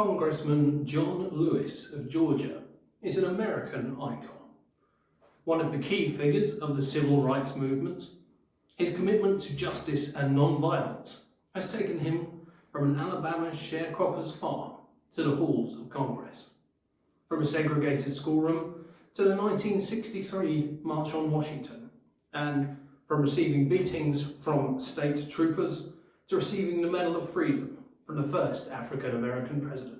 Congressman John Lewis of Georgia is an American icon. One of the key figures of the civil rights movement, his commitment to justice and non-violence has taken him from an Alabama sharecropper's farm to the halls of Congress, from a segregated schoolroom to the 1963 March on Washington, and from receiving beatings from state troopers to receiving the Medal of Freedom from the first African American president.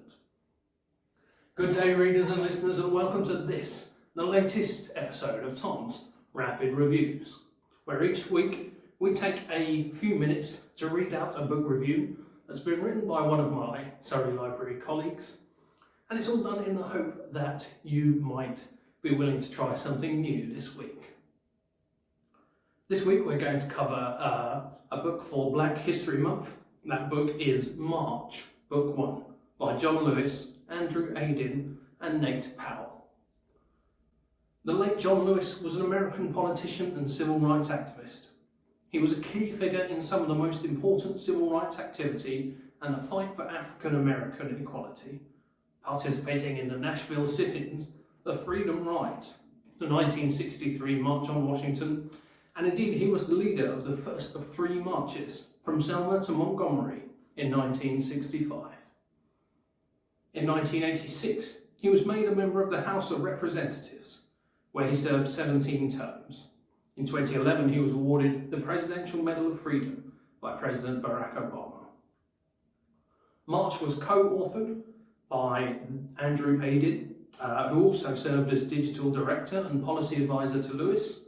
Good day, readers and listeners, and welcome to this, the latest episode of Tom's Rapid Reviews, where each week we take a few minutes to read out a book review that's been written by one of my Surrey Library colleagues, and it's all done in the hope that you might be willing to try something new this week. This week we're going to cover a book for Black History Month. That book is March, Book 1, by John Lewis, Andrew Aydin and Nate Powell. The late John Lewis was an American politician and civil rights activist. He was a key figure in some of the most important civil rights activity and the fight for African American equality, participating in the Nashville sit-ins, the Freedom Rides, the 1963 March on Washington, and indeed he was the leader of the first of three marches from Selma to Montgomery in 1965. In 1986, he was made a member of the House of Representatives, where he served 17 terms. In 2011, he was awarded the Presidential Medal of Freedom by President Barack Obama. March was co-authored by Andrew Aydin, who also served as digital director and policy advisor to Lewis.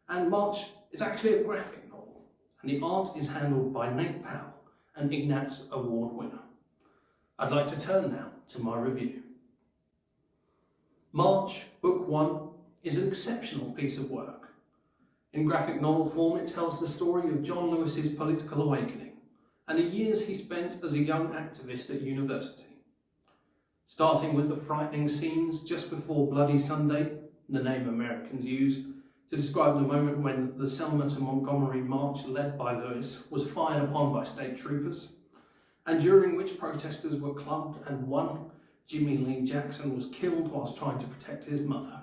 And March is actually a graphic novel, and the art is handled by Nate Powell, an Ignatz Award winner. I'd like to turn now to my review. March, Book 1, is an exceptional piece of work. In graphic novel form, it tells the story of John Lewis's political awakening and the years he spent as a young activist at university. Starting with the frightening scenes just before Bloody Sunday, the name Americans use to describe the moment when the Selma to Montgomery march led by Lewis was fired upon by state troopers, and during which protesters were clubbed and one, Jimmy Lee Jackson, was killed whilst trying to protect his mother.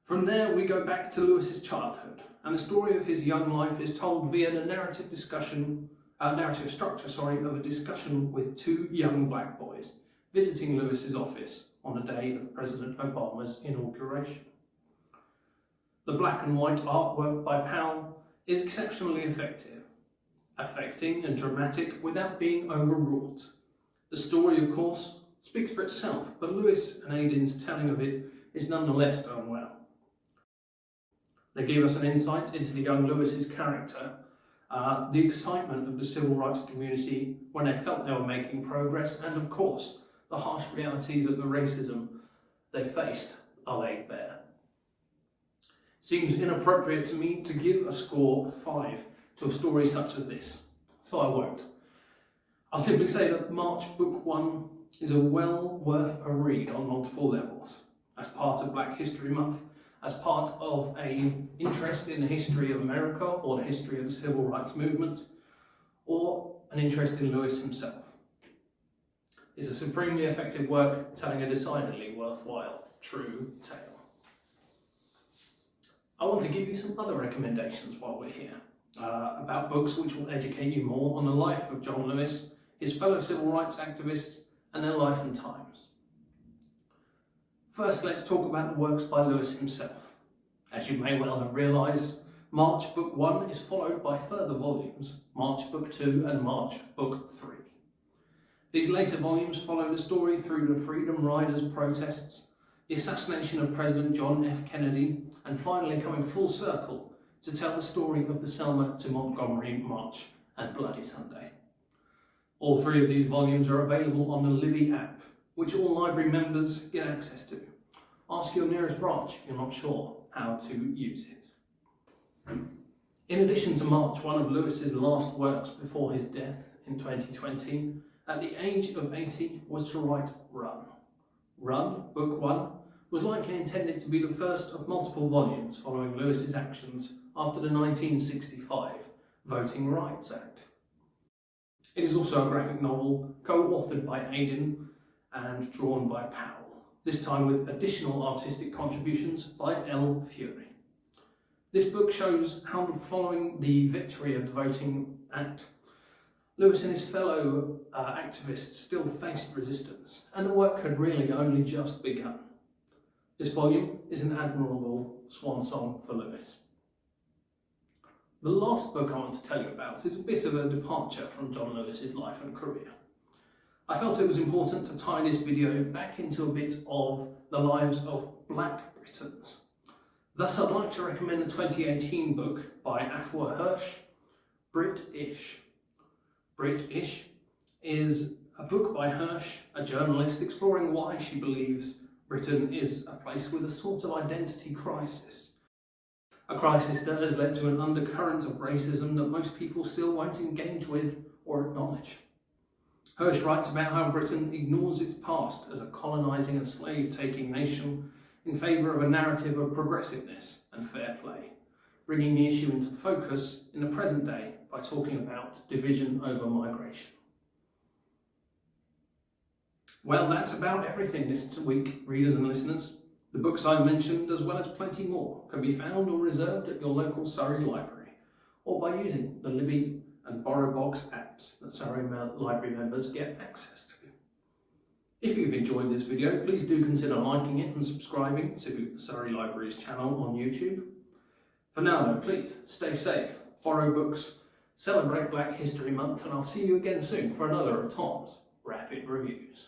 From there we go back to Lewis's childhood, and the story of his young life is told via the narrative structure of a discussion with two young black boys visiting Lewis's office on the day of President Obama's inauguration. The black and white artwork by Powell is exceptionally effective, affecting and dramatic without being overwrought. The story, of course, speaks for itself, but Lewis and Aydin's telling of it is nonetheless done well. They give us an insight into the young Lewis's character, the excitement of the civil rights community when they felt they were making progress, and of course, the harsh realities of the racism they faced are laid bare. Seems inappropriate to me to give a score of 5 to a story such as this, so I won't. I'll simply say that March Book 1 is well worth a read on multiple levels, as part of Black History Month, as part of an interest in the history of America or the history of the civil rights movement, or an interest in Lewis himself. It's a supremely effective work telling a decidedly worthwhile, true tale. I want to give you some other recommendations while we're here, about books which will educate you more on the life of John Lewis, his fellow civil rights activists, and their life and times. First, let's talk about the works by Lewis himself. As you may well have realised, March Book 1 is followed by further volumes, March Book 2 and March Book 3. These later volumes follow the story through the Freedom Riders protests, the assassination of President John F. Kennedy, and finally coming full circle to tell the story of the Selma to Montgomery March and Bloody Sunday. All three of these volumes are available on the Libby app, which all library members get access to. Ask your nearest branch if you're not sure how to use it. In addition to March, one of Lewis's last works before his death in 2020, at the age of 80, was to write Run. Run, Book 1, was likely intended to be the first of multiple volumes following Lewis's actions after the 1965 Voting Rights Act. It is also a graphic novel co-authored by Aidan and drawn by Powell, this time with additional artistic contributions by Elle Fury. This book shows how, following the victory of the Voting Act, Lewis and his fellow activists still faced resistance, and the work had really only just begun. This volume is an admirable swan song for Lewis. The last book I want to tell you about is a bit of a departure from John Lewis's life and career. I felt it was important to tie this video back into a bit of the lives of Black Britons. Thus, I'd like to recommend the 2018 book by Afua Hirsch, Brit-ish. Brit-ish is a book by Hirsch, a journalist, exploring why she believes Britain is a place with a sort of identity crisis. A crisis that has led to an undercurrent of racism that most people still won't engage with or acknowledge. Hirsch writes about how Britain ignores its past as a colonising and slave-taking nation in favour of a narrative of progressiveness and fair play, bringing the issue into focus in the present day by talking about division over migration. Well, that's about everything this week, readers and listeners. The books I've mentioned, as well as plenty more, can be found or reserved at your local Surrey library, or by using the Libby and BorrowBox apps that Surrey Library members get access to. If you've enjoyed this video, please do consider liking it and subscribing to Surrey Library's channel on YouTube. For now though, please stay safe, borrow books, celebrate Black History Month, and I'll see you again soon for another of Tom's Rapid Reviews.